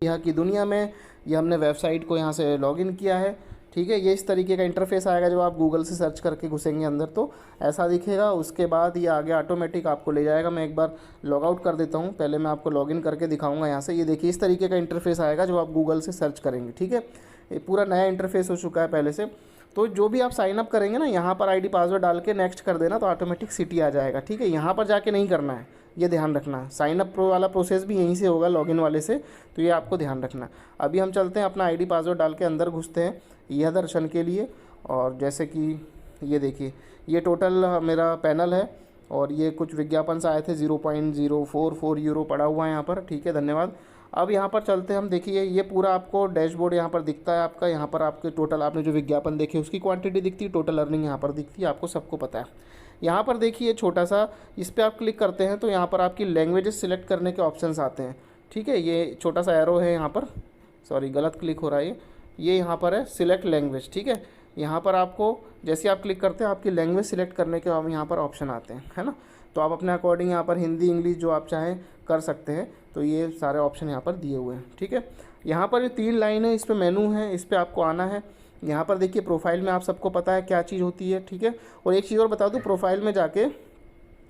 यहाँ की दुनिया में। ये हमने वेबसाइट को यहाँ से लॉगिन किया है, ठीक है। ये इस तरीके का इंटरफेस आएगा जब आप गूगल से सर्च करके घुसेंगे अंदर तो ऐसा दिखेगा। उसके बाद ये आगे ऑटोमेटिक आपको ले जाएगा। मैं एक बार लॉग आउट कर देता हूँ, पहले मैं आपको लॉगिन करके दिखाऊंगा यहाँ से। ये देखिए इस तरीके का इंटरफेस आएगा जब आप गूगल से सर्च करेंगे, ठीक है। ये पूरा नया इंटरफेस हो चुका है पहले से। तो जो भी आप साइन अप करेंगे ना, यहाँ पर आईडी पासवर्ड डाल के नेक्स्ट कर देना तो ऑटोमेटिक सिटी आ जाएगा, ठीक है। यहाँ पर जाके नहीं करना है, ये ध्यान रखना। साइन अप वाला प्रोसेस भी यहीं से होगा लॉगिन वाले से, तो ये आपको ध्यान रखना। अभी हम चलते हैं अपना आईडी पासवर्ड डाल के अंदर घुसते हैं यह दर्शन के लिए। और जैसे कि ये देखिए ये टोटल मेरा पैनल है और ये कुछ विज्ञापन आए थे। 0.044 यूरो पड़ा हुआ है यहाँ पर, ठीक है, धन्यवाद। अब यहाँ पर चलते हैं हम। देखिए ये पूरा आपको डैशबोर्ड यहाँ पर दिखता है आपका। यहाँ पर आपके टोटल आपने जो विज्ञापन देखे उसकी क्वांटिटी दिखती है, टोटल अर्निंग यहाँ पर दिखती है, आपको सबको पता है। यहाँ पर देखिए छोटा सा, इस पर आप क्लिक करते हैं तो यहाँ पर आपकी लैंग्वेजेस सिलेक्ट करने के ऑप्शंस आते हैं, ठीक है। ये छोटा सा एरो है यहाँ पर, सॉरी गलत क्लिक हो रहा है ये यहाँ पर है सिलेक्ट लैंग्वेज, ठीक है। यहाँ पर आपको जैसे आप क्लिक करते हैं आपकी लैंग्वेज सिलेक्ट करने के यहाँ पर ऑप्शन आते हैं, है ना। तो आप अपने अकॉर्डिंग यहाँ पर हिंदी इंग्लिश जो आप चाहें कर सकते हैं। तो ये सारे ऑप्शन यहाँ पर दिए हुए हैं, ठीक है। यहाँ पर ये 3 लाइन है, इस पर मेनू है, इस पर आपको आना है। यहाँ पर देखिए प्रोफाइल में आप सबको पता है क्या चीज़ होती है, ठीक है। और एक चीज़ और बता दूँ, प्रोफाइल में जाके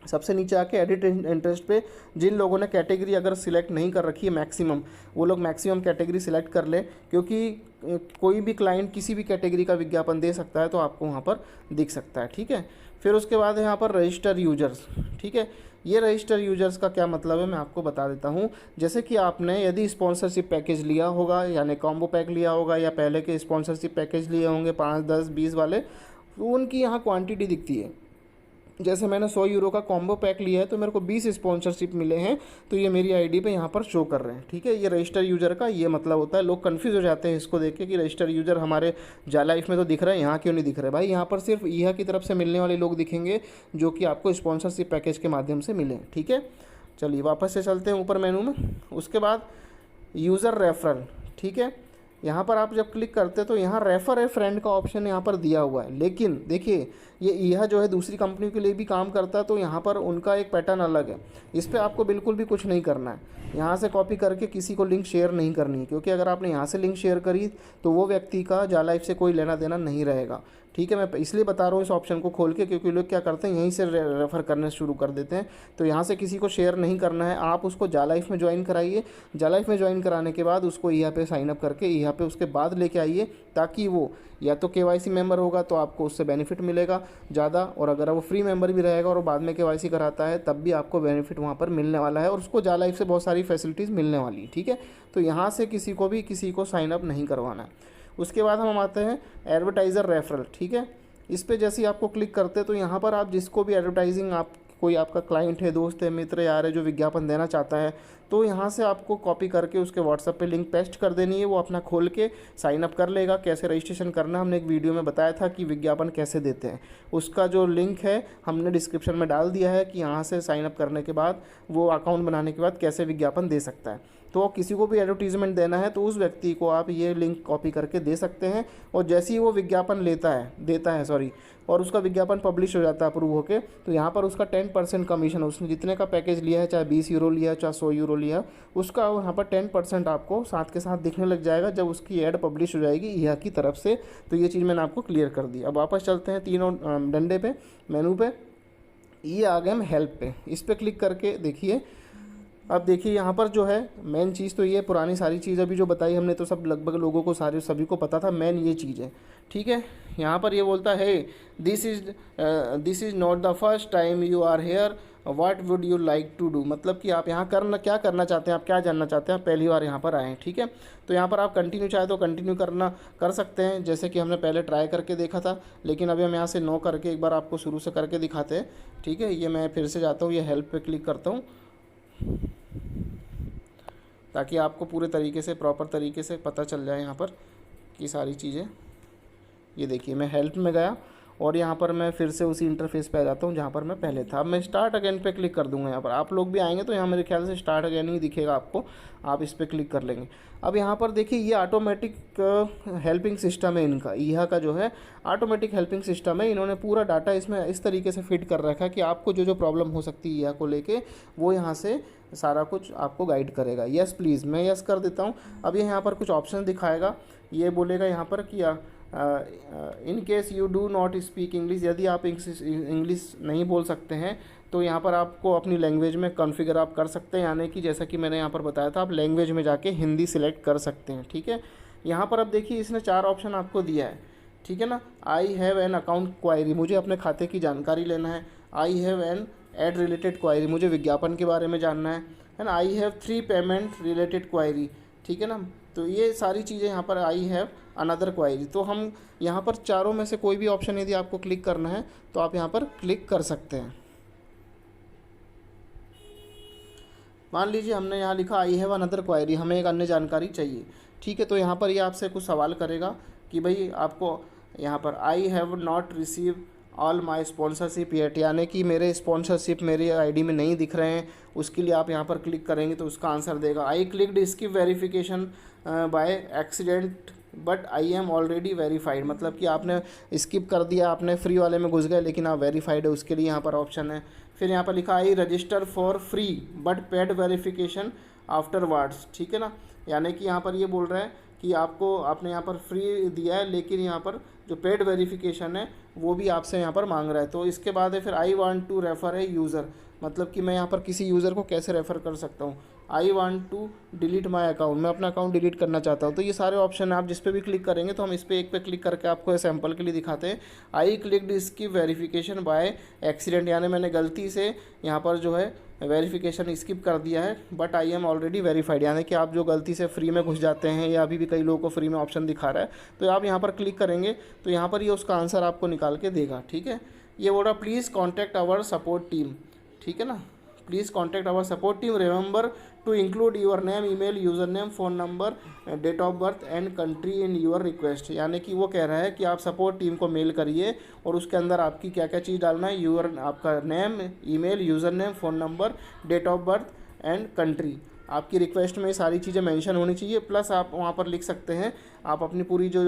सबसे नीचे आके एडिट इंटरेस्ट पे जिन लोगों ने कैटेगरी अगर सिलेक्ट नहीं कर रखी है मैक्सिमम, वो लोग मैक्सिमम कैटेगरी सिलेक्ट कर ले, क्योंकि कोई भी क्लाइंट किसी भी कैटेगरी का विज्ञापन दे सकता है तो आपको वहाँ पर दिख सकता है, ठीक है। फिर उसके बाद है यहाँ पर रजिस्टर यूजर्स, ठीक है। ये रजिस्टर यूजर्स का क्या मतलब है मैं आपको बता देता हूँ। जैसे कि आपने यदि स्पॉन्सरशिप पैकेज लिया होगा, यानी कॉम्बो पैक लिया होगा, या पहले के स्पॉन्सरशिप पैकेज लिए होंगे 5, 10, 20 वाले, तो उनकी यहाँ क्वांटिटी दिखती है। जैसे मैंने 100 यूरो का कॉम्बो पैक लिया है तो मेरे को 20 स्पॉन्सरशिप मिले हैं, तो ये मेरी आईडी पे यहाँ पर शो कर रहे हैं, ठीक है। ये रजिस्टर यूजर का ये मतलब होता है। लोग कंफ्यूज हो जाते हैं इसको देख के कि रजिस्टर यूजर हमारे जा लाइफ में तो दिख रहे हैं, यहाँ क्यों नहीं दिख रहे। भाई यहाँ पर सिर्फ यह की तरफ से मिलने वाले लोग दिखेंगे जो कि आपको स्पॉन्सरशिप पैकेज के माध्यम से मिले, ठीक है। चलिए वापस से चलते हैं ऊपर मेनू में। उसके बाद यूज़र रेफरल, ठीक है। यहाँ पर आप जब क्लिक करते हैं तो यहाँ रेफर ए फ्रेंड का ऑप्शन यहाँ पर दिया हुआ है, लेकिन देखिए यह जो है दूसरी कंपनी के लिए भी काम करता है, तो यहाँ पर उनका एक पैटर्न अलग है। इस पर आपको बिल्कुल भी कुछ नहीं करना है, यहाँ से कॉपी करके किसी को लिंक शेयर नहीं करनी है, क्योंकि अगर आपने यहाँ से लिंक शेयर करी तो वो व्यक्ति का जा लाइफ से कोई लेना देना नहीं रहेगा, ठीक है। मैं इसलिए बता रहा हूँ इस ऑप्शन को खोल के, क्योंकि लोग क्या करते हैं यहीं से रेफ़र करने शुरू कर देते हैं। तो यहाँ से किसी को शेयर नहीं करना है, आप उसको जा लाइफ में ज्वाइन कराइए। जा लाइफ में ज्वाइन कराने के बाद उसको यहाँ पे साइन अप करके यहाँ पे उसके बाद लेके आइए, ताकि वो या तो केवाईसी मेंबर होगा तो आपको उससे बेनिफिट मिलेगा ज़्यादा, और अगर वो फ्री मेंबर भी रहेगा और बाद में केवाईसी कराता है तब भी आपको बेनिफिट वहाँ पर मिलने वाला है, और उसको जा लाइफ से बहुत सारी फैसिलिटीज़ मिलने वाली है, ठीक है। तो यहाँ से किसी को साइन अप नहीं करवाना है। उसके बाद हम आते हैं एडवर्टाइज़र रेफरल, ठीक है। इस पे जैसे ही आपको क्लिक करते हैं तो यहाँ पर आप जिसको भी एडवर्टाइजिंग, आप कोई आपका क्लाइंट है, दोस्त है, मित्र, यार है जो विज्ञापन देना चाहता है, तो यहाँ से आपको कॉपी करके उसके व्हाट्सएप पे लिंक पेस्ट कर देनी है। वो अपना खोल के साइन अप कर लेगा। कैसे रजिस्ट्रेशन करना हमने एक वीडियो में बताया था कि विज्ञापन कैसे देते हैं, उसका जो लिंक है हमने डिस्क्रिप्शन में डाल दिया है कि यहाँ से साइन अप करने के बाद वो अकाउंट बनाने के बाद कैसे विज्ञापन दे सकता है। तो किसी को भी एडवर्टीजमेंट देना है तो उस व्यक्ति को आप ये लिंक कॉपी करके दे सकते हैं, और जैसे ही वो विज्ञापन देता है और उसका विज्ञापन पब्लिश हो जाता है अप्रूव होके, तो यहाँ पर उसका 10% कमीशन, उसने जितने का पैकेज लिया है, चाहे 20 यूरो लिया है चाहे 100 यूरो लिया, उसका यहाँ पर 10% आपको साथ के साथ दिखने लग जाएगा जब उसकी ऐड पब्लिश हो जाएगी यहाँ की तरफ से। तो ये चीज़ मैंने आपको क्लियर कर दी। अब वापस चलते हैं तीनों डंडे पे, मेनू पे। ये आ गए हम हेल्प पे, इस पर क्लिक करके देखिए। अब देखिए यहाँ पर जो है मेन चीज़ तो ये पुरानी सारी चीज़ अभी जो बताई हमने तो सब लगभग लोगों को सभी को पता था, मेन ये चीज़ है, ठीक है। यहाँ पर ये बोलता है this is not the first time you are here, what would you like to do. मतलब कि आप यहाँ क्या करना चाहते हैं, आप क्या जानना चाहते हैं, आप पहली बार यहाँ पर आए हैं, ठीक है। तो यहाँ पर आप कंटिन्यू चाहे तो कंटिन्यू कर सकते हैं, जैसे कि हमने पहले ट्राई करके देखा था, लेकिन अभी हम यहाँ से नो करके एक बार आपको शुरू से करके दिखाते हैं, ठीक है। ये मैं फिर से जाता हूँ, ये हेल्प पे क्लिक करता हूँ ताकि आपको पूरे तरीके से प्रॉपर तरीके से पता चल जाए यहाँ पर कि सारी चीज़ें। ये देखिए मैं हेल्प में गया और यहाँ पर मैं फिर से उसी इंटरफेस पे आ जाता हूँ जहाँ पर मैं पहले था। अब मैं स्टार्ट अगेन पे क्लिक कर दूंगा। यहाँ पर आप लोग भी आएंगे तो यहाँ मेरे ख्याल से स्टार्ट अगेन ही दिखेगा आपको, आप इस पर क्लिक कर लेंगे। अब यहाँ पर देखिए ये ऑटोमेटिक हेल्पिंग सिस्टम है इनका, ईहा का जो है ऑटोमेटिक हेल्पिंग सिस्टम है। इन्होंने पूरा डाटा इसमें इस तरीके से फिट कर रखा है कि आपको जो जो प्रॉब्लम हो सकती है ईहा को लेके वो यहाँ से सारा कुछ आपको गाइड करेगा। यस प्लीज़, मैं यस कर देता हूँ। अब ये यहाँ पर कुछ ऑप्शन दिखाएगा, ये बोलेगा यहाँ पर कि in case you do not speak English, यदि आप इंग्लिश नहीं बोल सकते हैं तो यहाँ पर आपको अपनी लैंग्वेज में कॉन्फ़िगर आप कर सकते हैं, यानी कि जैसा कि मैंने यहाँ पर बताया था आप लैंग्वेज में जाके हिंदी सिलेक्ट कर सकते हैं। ठीक है, यहाँ पर अब देखिए इसने 4 ऑप्शन आपको दिया है। ठीक है ना, I have an account query, मुझे अपने खाते की जानकारी लेना है। I have an ad related query, मुझे विज्ञापन के बारे में जानना है ना। I have 3 payment related query, ठीक है ना। तो ये सारी चीज़ें यहाँ पर आई हैव अनदर क्वायरी। तो हम यहाँ पर चारों में से कोई भी ऑप्शन यदि आपको क्लिक करना है तो आप यहाँ पर क्लिक कर सकते हैं। मान लीजिए हमने यहाँ लिखा आई हैव अनदर क्वायरी, हमें एक अन्य जानकारी चाहिए। ठीक है, तो यहाँ पर ये आपसे कुछ सवाल करेगा कि भाई आपको यहाँ पर I have not receive all my sponsorship yet, यानी कि मेरे स्पॉन्सरशिप मेरे आईडी में नहीं दिख रहे हैं, उसके लिए आप यहाँ पर क्लिक करेंगे तो उसका आंसर देगा। I clicked skip verification by accident but I am already verified, मतलब कि आपने स्किप कर दिया, आपने फ्री वाले में घुस गए लेकिन आप वेरीफाइड है, उसके लिए यहाँ पर ऑप्शन है। फिर यहाँ पर लिखा I register for free but paid verification afterwards, ठीक है ना, यानी कि यहाँ पर ये बोल रहा है कि आपको आपने यहाँ पर फ्री दिया है लेकिन यहाँ पर जो पेड वेरिफिकेशन है वो भी आपसे यहाँ पर मांग रहा है। तो इसके बाद है फिर I want to refer a user, मतलब कि मैं यहाँ पर किसी यूज़र को कैसे रेफ़र कर सकता हूँ। I want to delete my account, मैं अपना अकाउंट डिलीट करना चाहता हूँ। तो ये सारे ऑप्शन आप जिस पे भी क्लिक करेंगे, तो हम इस पर एक पे क्लिक करके आपको सैंपल के लिए दिखाते हैं। आई क्लिक्ड इसकी वेरिफिकेशन बाय एक्सीडेंट, यानी मैंने गलती से यहाँ पर जो है वेरिफिकेशन स्किप कर दिया है, but I am already verified, यानी कि आप जो गलती से फ्री में घुस जाते हैं या अभी भी कई लोगों को फ्री में ऑप्शन दिखा रहा है, तो आप यहाँ पर क्लिक करेंगे तो यहाँ पर ये उसका आंसर आपको निकाल के देगा। ठीक है, ये बोल रहा please contact our support team, ठीक है ना, please contact our support team, remember to include your name, email, user name, phone number, date of birth and country in your request, यानी कि वो कह रहा है कि आप सपोर्ट टीम को मेल करिए और उसके अंदर आपकी क्या क्या चीज़ डालना है, यूर आपका name, email, user name, phone number, date of birth and country, आपकी रिक्वेस्ट में ये सारी चीज़ें मेंशन होनी चाहिए। प्लस आप वहाँ पर लिख सकते हैं आप अपनी पूरी जो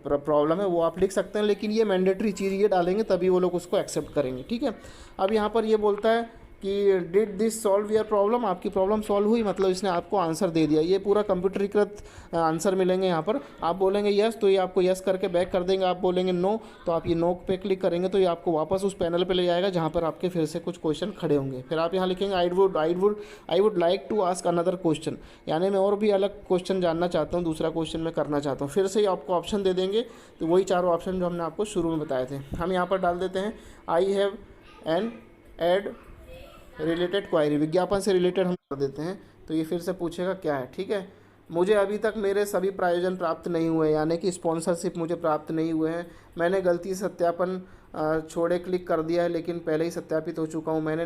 प्रॉब्लम है वो आप लिख सकते हैं, लेकिन ये मैंडेटरी चीज़ ये डालेंगे तभी वो लोग उसको एक्सेप्ट करेंगे। ठीक है, अब यहाँ पर ये बोलता है कि did this solve your problem, आपकी प्रॉब्लम सॉल्व हुई, मतलब इसने आपको आंसर दे दिया। ये पूरा कंप्यूटरीकृत आंसर मिलेंगे यहाँ पर। आप बोलेंगे यस तो ये आपको यस करके बैक कर देंगे, आप बोलेंगे नो तो आप ये नो पे क्लिक करेंगे तो ये आपको वापस उस पैनल पे ले जाएगा जहाँ पर आपके फिर से कुछ क्वेश्चन खड़े होंगे। फिर आप यहाँ लिखेंगे I would like to ask another question, यानी मैं और भी अलग क्वेश्चन जानना चाहता हूँ, दूसरा क्वेश्चन मैं करना चाहता हूँ। फिर से आपको ऑप्शन दे देंगे, तो वही चारों ऑप्शन जो हमने आपको शुरू में बताए थे हम यहाँ पर डाल देते हैं। I have an ad related query, विज्ञापन से रिलेटेड हम कर देते हैं, तो ये फिर से पूछेगा क्या है। ठीक है, मुझे अभी तक मेरे सभी प्रायोजन प्राप्त नहीं हुए, यानी कि स्पॉन्सरशिप मुझे प्राप्त नहीं हुए हैं, मैंने गलती से सत्यापन छोड़े क्लिक कर दिया है लेकिन पहले ही सत्यापित हो चुका हूँ, मैंने